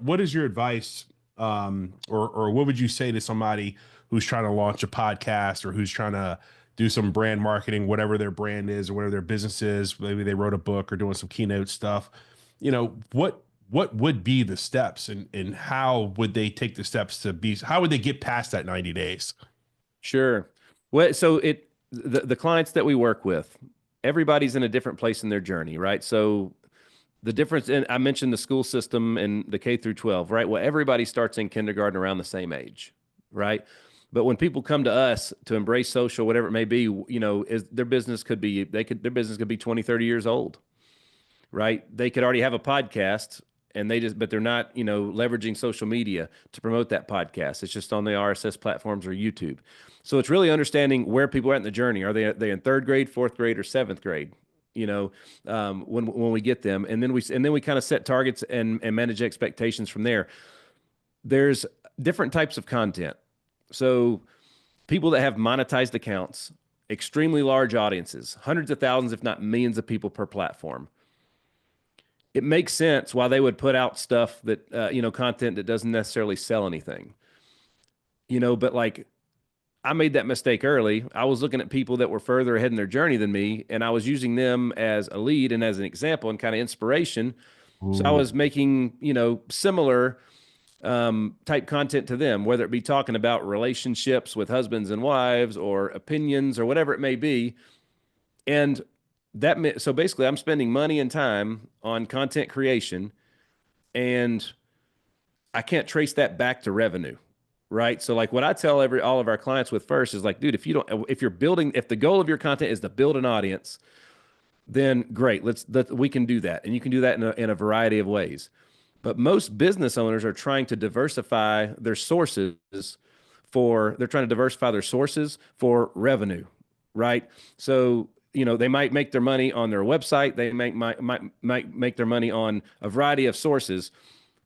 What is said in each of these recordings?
what is your advice, or what would you say to somebody who's trying to launch a podcast or who's trying to do some brand marketing, whatever their brand is or whatever their business is? Maybe they wrote a book or doing some keynote stuff. What would be the steps, and how would they take the steps to be? How would they get past that 90 days? Sure. Well, so the clients that we work with, everybody's in a different place in their journey, right? So the difference in, I mentioned the school system and the K through 12, right? Well, everybody starts in kindergarten around the same age, right? But when people come to us to embrace social, whatever it may be, is their business could be, their business could be 20, 30 years old, right? They could already have a podcast and but they're not, leveraging social media to promote that podcast. It's just on the RSS platforms or YouTube. So it's really understanding where people are at in the journey. Are they in third grade, fourth grade, or seventh grade? When we get them, and then we kind of set targets and manage expectations from there. There's different types of content. So people that have monetized accounts, extremely large audiences, hundreds of thousands, if not millions of people per platform. It makes sense why they would put out stuff that, content that doesn't necessarily sell anything, but like I made that mistake early. I was looking at people that were further ahead in their journey than me, and I was using them as a lead and as an example and kind of inspiration. So I Ooh. was making, similar type content to them, whether it be talking about relationships with husbands and wives or opinions or whatever it may be. And so basically I'm spending money and time on content creation, and I can't trace that back to revenue. Right. So like what I tell all of our clients with first is like, dude, if the goal of your content is to build an audience, then great. We can do that. And you can do that in a variety of ways. But most business owners are trying to diversify their sources they're trying to diversify their sources for revenue. Right. So, they might make their money on their website. They might make their money on a variety of sources.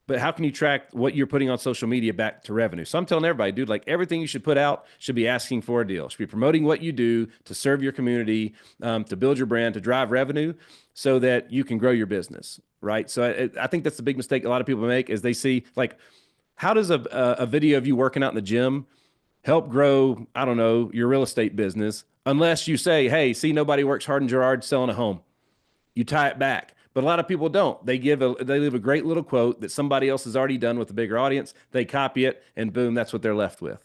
But how can you track what you're putting on social media back to revenue? So I'm telling everybody, dude, like everything you should put out should be asking for a deal. Should be promoting what you do to serve your community, to build your brand, to drive revenue so that you can grow your business, right? So I think that's the big mistake a lot of people make is they see like, how does a video of you working out in the gym help grow, I don't know, your real estate business? Unless you say, hey, see, nobody works hard in Gerard selling a home. You tie it back. But a lot of people don't. They leave a great little quote that somebody else has already done with a bigger audience. They copy it, and boom, that's what they're left with.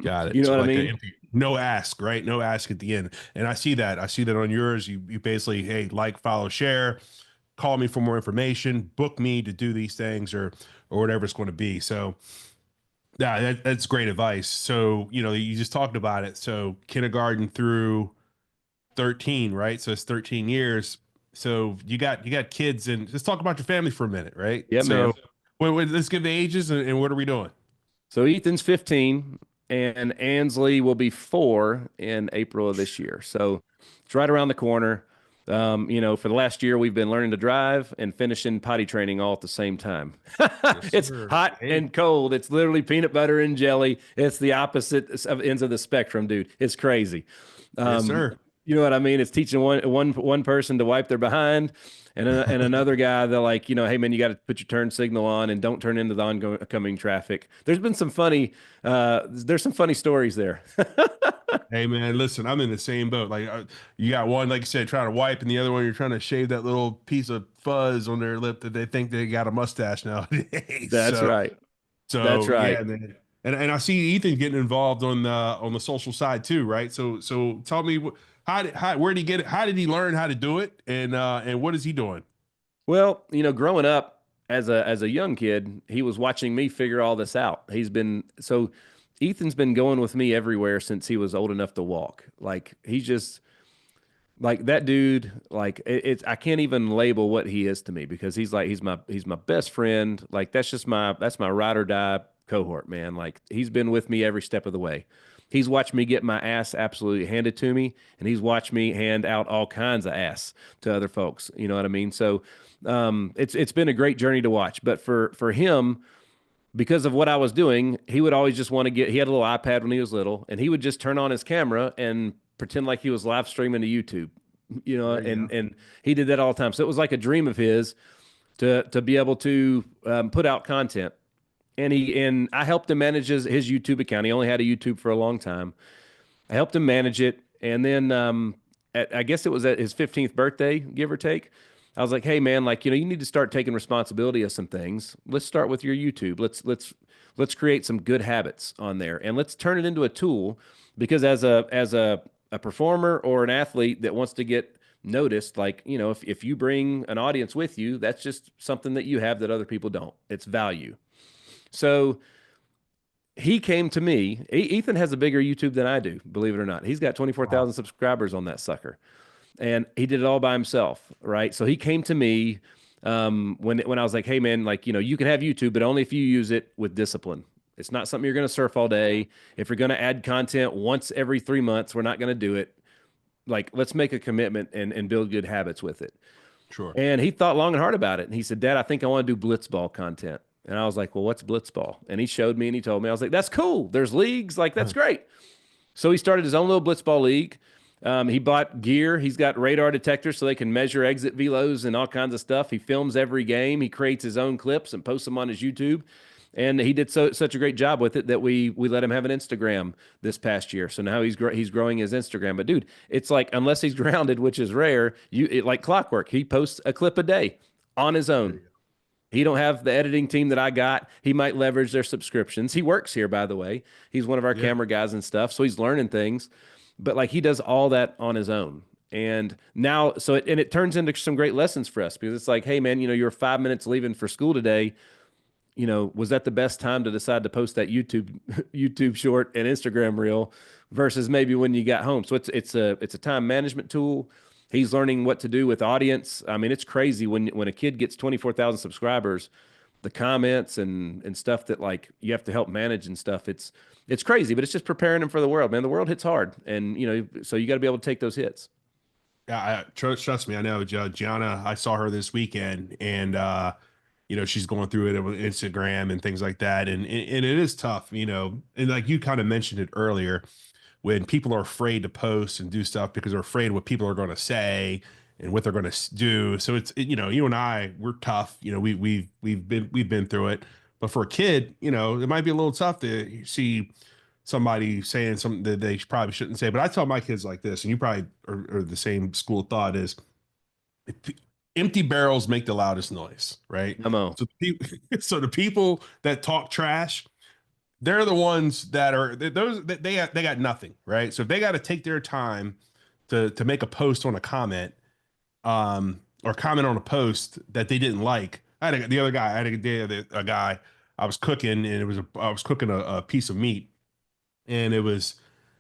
Got You it. know So what I like mean? no ask, right? No ask at the end. And I see that. I see that on yours. You basically, hey, like, follow, share, call me for more information, book me to do these things or whatever it's going to be. So yeah, that's great advice. So, you just talked about it. So kindergarten through 13, right? So it's 13 years. So you got kids, and let's talk about your family for a minute, right? Yeah, So man. let's give the ages, and what are we doing? So Ethan's 15, and Ansley will be 4 in April of this year. So it's right around the corner. For the last year, we've been learning to drive and finishing potty training all at the same time. Yes, It's sir. hot Hey, and cold. It's literally peanut butter and jelly. It's the opposite of ends of the spectrum, dude. It's crazy. yes, Um, sir. you know what I mean? It's teaching one person to wipe their behind, and another guy they're like, hey man, you got to put your turn signal on and don't turn into the oncoming traffic. There's some funny stories there. Hey man, listen, I'm in the same boat. Like you got one, like you said, trying to wipe, and the other one you're trying to shave that little piece of fuzz on their lip that they think they got a mustache nowadays. That's So right. That's so right. yeah, man. And I see Ethan getting involved on the social side too, right? So tell me where did he get it? How did he learn how to do it? And what is he doing? Well, growing up as a young kid, he was watching me figure all this out. Ethan's been going with me everywhere since he was old enough to walk. Like he's just like that dude. Like it's I can't even label what he is to me because he's my best friend. Like that's my ride or die cohort, man. Like he's been with me every step of the way. He's watched me get my ass absolutely handed to me, and he's watched me hand out all kinds of ass to other folks. You know what I mean? So it's been a great journey to watch. But for him, because of what I was doing, he would always just want to he had a little iPad when he was little, and he would just turn on his camera and pretend like he was live streaming to YouTube, There you and go. he did that all the time. So it was like a dream of his to be able to put out content. And I helped him manage his YouTube account. He only had a YouTube for a long time. I helped him manage it, and then I guess it was at his 15th birthday, give or take. I was like, "Hey, man, like you need to start taking responsibility of some things. Let's start with your YouTube. Let's create some good habits on there, and let's turn it into a tool. Because as a performer or an athlete that wants to get noticed, like if you bring an audience with you, that's just something that you have that other people don't. It's value. So he came to me. Ethan has a bigger YouTube than I do, believe it or not. He's got Wow. 24,000 subscribers on that sucker, and he did it all by himself, right? So he came to me when I was like, "Hey, man, like you can have YouTube, but only if you use it with discipline. It's not something you're going to surf all day. If you're going to add content once every 3 months, we're not going to do it. Like, let's make a commitment and build good habits with it." Sure. And he thought long and hard about it. And he said, "Dad, I think I want to do blitzball content." And I was like, "Well, what's blitzball?" And he showed me and he told me. I was like, "That's cool. There's leagues. Like, that's great." So he started his own little blitzball league. He bought gear. He's got radar detectors so they can measure exit velos and all kinds of stuff. He films every game. He creates his own clips and posts them on his YouTube. And he did such a great job with it that we let him have an Instagram this past year. So now he's growing his Instagram. But dude, it's like unless he's grounded, which is rare, like clockwork. He posts a clip a day on his There own. you go. He don't have the editing team that I got. He might leverage their subscriptions. He works here, by the way. He's one of our Yeah. camera guys and stuff, so he's learning things. But like he does all that on his own. And now, it turns into some great lessons for us because it's like, "Hey, man, you're 5 minutes leaving for school today. Was that the best time to decide to post that YouTube YouTube short and Instagram reel versus maybe when you got home?" So it's a time management tool. He's learning what to do with audience. I mean, it's crazy when a kid gets 24,000 subscribers, the comments and stuff that like you have to help manage and stuff. It's crazy, but it's just preparing him for the world, man. The world hits hard, and so you got to be able to take those hits. Yeah, trust me, I know Gianna. I saw her this weekend, and she's going through it with Instagram and things like that, and it is tough, and like you kind of mentioned it earlier, when people are afraid to post and do stuff because they're afraid of what people are going to say and what they're going to do. So you and I, we're tough. We've been through it, but for a kid, it might be a little tough to see somebody saying something that they probably shouldn't say. But I tell my kids like this, and you probably are the same school of thought is empty barrels make the loudest noise, right? Come on. So so the people that talk trash, they're the ones that are those that they got nothing, right? So if they got to take their time to make a post on a comment, or comment on a post that they didn't like. The other guy, I had a guy I was cooking, and I was cooking a piece of meat, and it was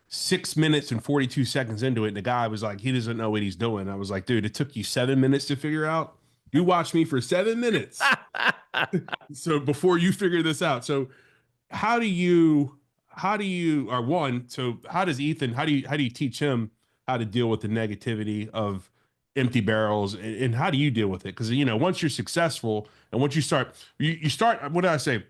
6 minutes and 42 seconds into it. And the guy was like, he doesn't know what he's doing. I was like, dude, it took you 7 minutes to figure out. You watched me for 7 minutes. So before you figure this out. So or one, so how does Ethan, how do you teach him how to deal with the negativity of empty barrels, and how do you deal with it? Because, once you're successful and once you start, what did I say?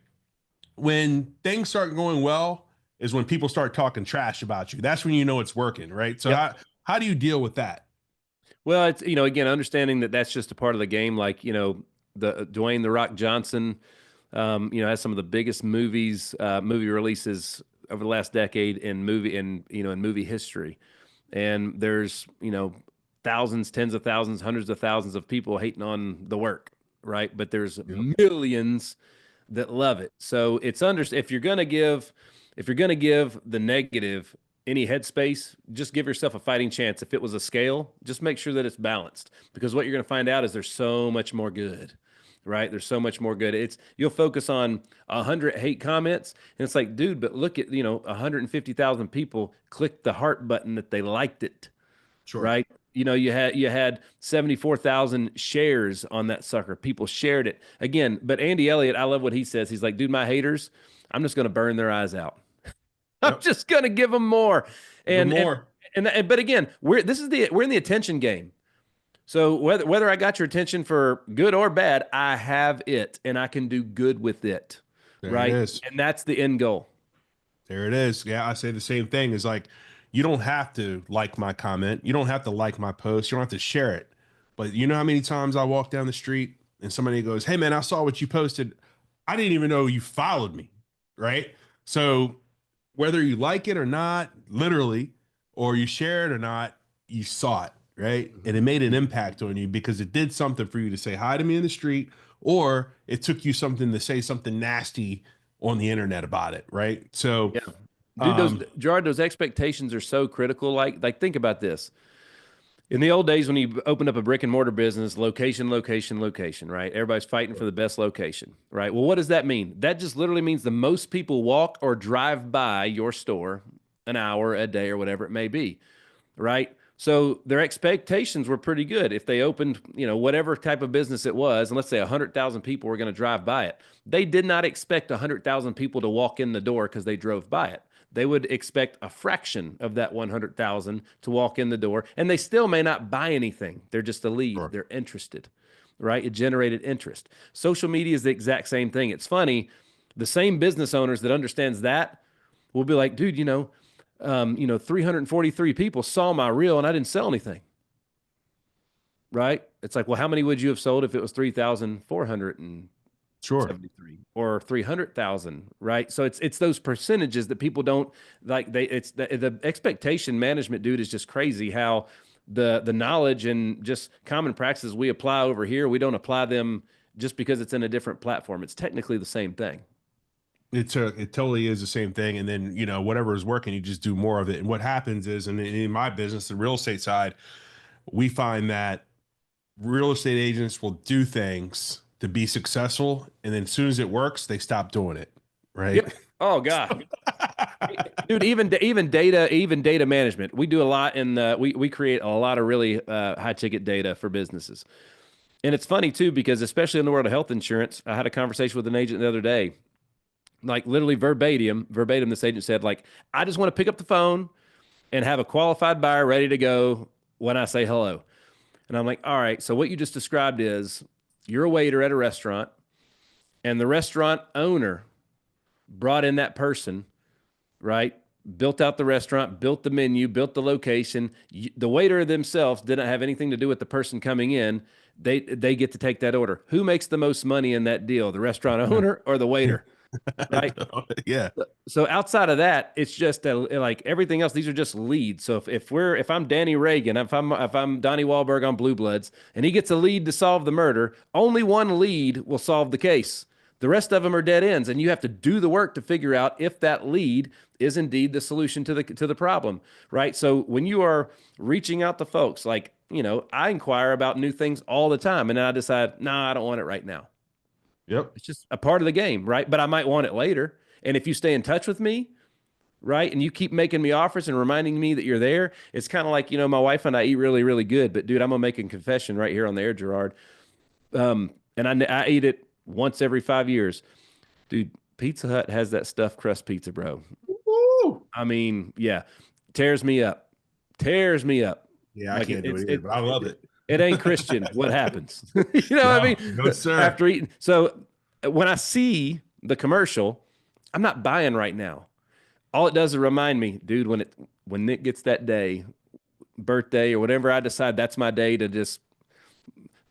When things start going well is when people start talking trash about you. That's when you know it's working, right? So Yep. how do you deal with that? Well, it's again understanding that that's just a part of the game. Like the Dwayne the Rock Johnson, has some of the biggest movie releases over the last decade in movie history, and there's thousands, tens of thousands, hundreds of thousands of people hating on the work, right? But there's Yep. millions that love it. So it's if you're gonna give the negative any headspace, just give yourself a fighting chance. If it was a scale, just make sure that it's balanced because what you're going to find out is there's so much more good, right? There's so much more good. You'll focus on 100 hate comments, and it's like, dude, but look at 150,000 people clicked the heart button that they liked it, Sure. right? You had 74,000 shares on that sucker. People shared it again. But Andy Elliott, I love what he says. He's like, dude, my haters, I'm just going to burn their eyes out. I'm Yep. just gonna give them more. Even And more. but again, we're in the attention game. So whether I got your attention for good or bad, I have it and I can do good with it. There it Right? is. And that's the end goal. There it is. Yeah, I say the same thing. Is like, you don't have to like my comment. You don't have to like my post. You don't have to share it. But you know how many times I walk down the street and somebody goes, "Hey man, I saw what you posted. I didn't even know you followed me." Right? So whether you like it or not, literally, or you share it or not, you saw it, right? And it Mhm. made an impact on you because it did something for you to say hi to me in the street, or it took you something to say something nasty on the internet about it, right? So, Yeah. Dude, those um, Gerard, those expectations are so critical. Like think about this. In the old days, when you opened up a brick and mortar business, location, location, location, right? Everybody's fighting for the best location, right? Well, what does that mean? That just literally means the most people walk or drive by your store an hour, a day, or whatever it may be, right? So their expectations were pretty good. If they opened, whatever type of business it was, and let's say 100,000 people were going to drive by it, they did not expect 100,000 people to walk in the door because they drove by it. They would expect a fraction of that 100,000 to walk in the door, and they still may not buy anything. They're just a lead. sure. They're interested, right? It generated interest. Social media is the exact same thing. It's funny. The same business owners that understands that will be like, dude, 343 people saw my reel and I didn't sell anything, right? It's like, well, how many would you have sold if it was 3,473 Sure. or 300,000, right? So it's those percentages that people don't like. It's the expectation management, dude, is just crazy how the knowledge and just common practices we apply over here, we don't apply them just because it's in a different platform. It's technically the same thing. It totally is the same thing. And then, whatever is working, you just do more of it. And what happens is, and in my business, the real estate side, we find that real estate agents will do things to be successful, and then as soon as it works, they stop doing it. Right. Yep. Oh God. Dude, even data management. We do a lot in we create a lot of really high ticket data for businesses. And it's funny too, because especially in the world of health insurance, I had a conversation with an agent the other day, like literally verbatim, this agent said, like, I just want to pick up the phone and have a qualified buyer ready to go when I say hello. And I'm like, all right, so what you just described is you're a waiter at a restaurant, and the restaurant owner brought in that person, right? Built out the restaurant, built the menu, built the location. The waiter themselves didn't have anything to do with the person coming in. They get to take that order. Who makes the most money in that deal? The restaurant owner or the waiter? Right? Yeah. So outside of that, it's just like everything else. These are just leads. So if I'm Danny Reagan, if I'm Donnie Wahlberg on Blue Bloods, and he gets a lead to solve the murder, only one lead will solve the case. The rest of them are dead ends, and you have to do the work to figure out if that lead is indeed the solution to the problem, right? So when you are reaching out to folks, like I inquire about new things all the time, and then I decide, nah, I don't want it right now. Yep. It's just a part of the game, right? But I might want it later. And if you stay in touch with me, right, and you keep making me offers and reminding me that you're there, it's kind of like, my wife and I eat really, really good. But dude, I'm gonna make a confession right here on the air, Gerard. And I eat it once every 5 years. Dude, Pizza Hut has that stuffed crust pizza, bro. Woo! I mean, yeah, tears me up, tears me up. Yeah, I Like can't do it either, but I love it. it ain't Christian. What happens? You know what I No, mean? no, sir. After eating. So when I see the commercial, I'm not buying right now. All it does is remind me, dude, when Nick gets that day, birthday or whatever, I decide that's my day to just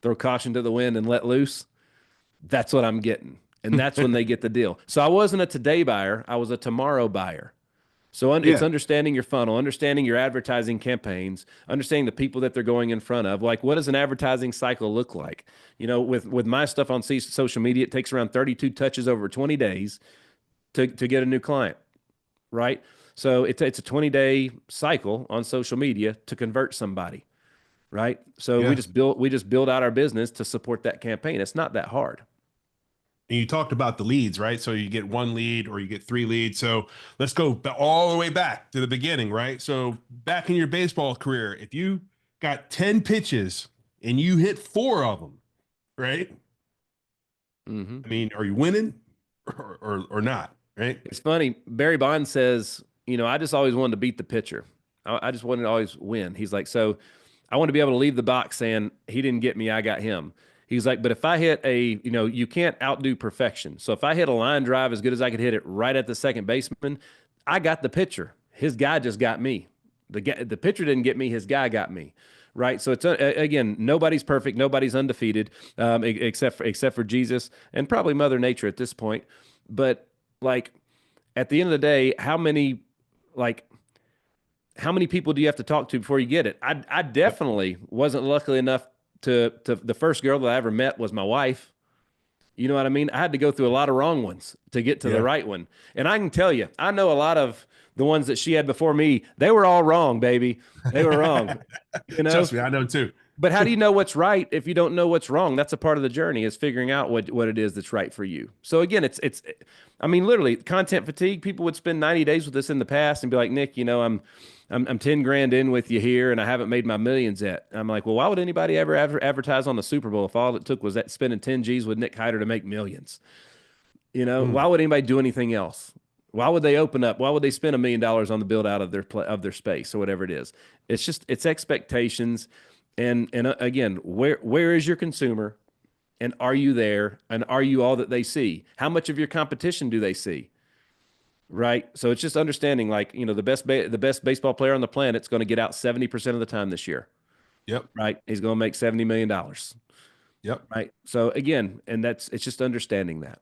throw caution to the wind and let loose. That's what I'm getting. And that's when they get the deal. So I wasn't a today buyer, I was a tomorrow buyer. So it's Yeah. understanding your funnel, understanding your advertising campaigns, understanding the people that they're going in front of. Like, what does an advertising cycle look like? With my stuff on social media, it takes around 32 touches over 20 days to get a new client, right? So it's a 20-day cycle on social media to convert somebody, right? So we Yeah. just build out our business to support that campaign. It's not that hard. And you talked about the leads, right? So you get one lead or you get three leads. So let's go all the way back to the beginning, right? So back in your baseball career, if you got 10 pitches and you hit four of them, right? Mm-hmm. I mean, are you winning or not, right? It's funny. Barry Bonds says, I just always wanted to beat the pitcher. I just wanted to always win. He's like, so I want to be able to leave the box saying he didn't get me, I got him. He's like, but if I hit you can't outdo perfection. So if I hit a line drive as good as I could hit it right at the second baseman, I got the pitcher. His guy just got me. The pitcher didn't get me. His guy got me. right? So it's again, nobody's perfect, nobody's undefeated, except for Jesus and probably Mother Nature at this point. But like at the end of the day, like how many people do you have to talk to before you get it? I Yep. definitely wasn't lucky enough to the first girl that I ever met was my wife. You know what I mean? I had to go through a lot of wrong ones to get to the Yeah. right one. And I can tell you, I know a lot of the ones that she had before me, they were all wrong, baby. They were wrong, you know? Trust me, I know too. But how do you know what's right if you don't know what's wrong? That's a part of the journey is figuring out what it is that's right for you. So again, it's I mean, literally content fatigue. People would spend 90 days with us in the past and be like, Nick, I'm 10 grand in with you here and I haven't made my millions yet. I'm like, well, why would anybody ever advertise on the Super Bowl if all it took was that spending 10 G's with Nick Hyder to make millions? Mm. Why would anybody do anything else? Why would they open up? Why would they spend $1 million on the build out of their space or whatever it is? It's expectations, and again, where is your consumer, and are you there, and are you all that they see? How much of your competition do they see? Right. So it's just understanding, like the best baseball player on the planet is going to get out 70% of the time this year. Yep. Right. He's going to make $70 million. Yep. Right. So again, and it's just understanding that.